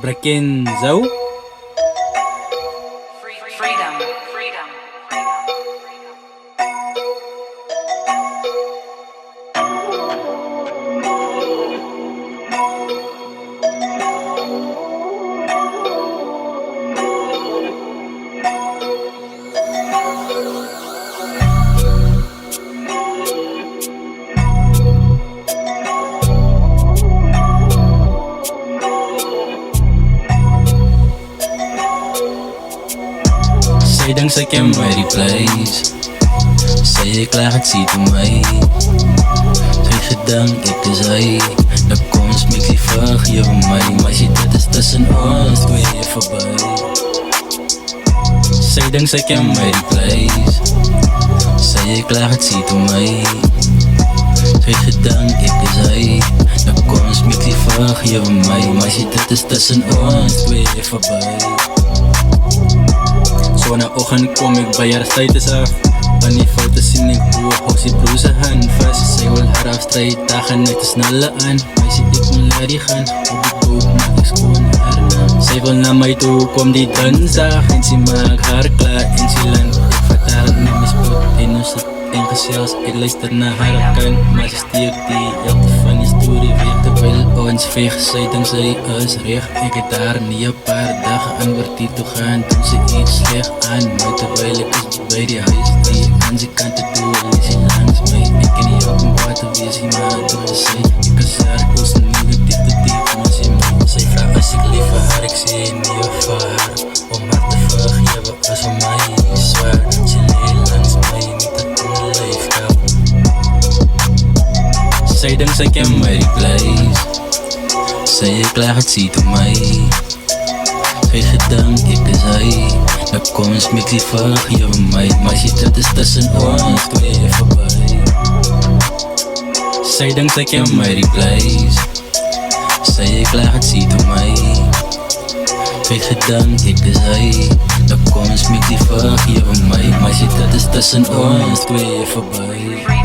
Brakenzo. Freedom. Sy dink sy ken my die place. Sy ek laat sien toe my. Sy gedink ek is hy. Nou kom ons mix die vergewe my. Maar sy dit is tussen ons twee verby. Sy dink sy ken my die place. Sy ek laat sien toe my. Sy gedink ek is hy. Nou kom ons mix die vergewe my. Maar sy dit is tussen ons twee verby. So na oggend kom ek by haar status af. Van die foto sien ek hoe hou sy blouse hand vast. Sy wil haar afstrijd, dag en net te snelle aan. Meisie ek moet laat die gaan, op die boek maak ek skoon haar na. Sy wil na my toe kom die dinsdag. En sy maak haar klaar en sy land. Ek vat haar na my spot en ons sit en gesels. Ek luister na haar kant, maar sy steek die helte van die story weg. Terwyl ons veeg, sy dink sy is reg. Ek het daar nie 'n paar dae aan oortie toe gaan. Toen sy iets sleg aan my, terwyl ek is by die huis. Die aan sy kant te doen, is sy langs my. Ek ken nie op en water wees, maar toe is sy. Ek is haar koos en negatief te diep, maar sy my. Sy vraag as ek lief vir haar, ek sê nie vir haar. Om haar te vergewe as vir my zwaar. Sy lee langs my, nie te kon leef help. Sy dink sy ken my die place. Sy ek laat sien toe my. Sy gedink ek is hy. Nou kom ons mix die vergewe my. Maar sy dit is tussen ons twee verby. Sy dink sy ken my die place. Sy ek laat sien toe my. Sy gedink ek is hy. Nou kom ons mix die vergewe my. Maar sy dit is tussen ons twee verby.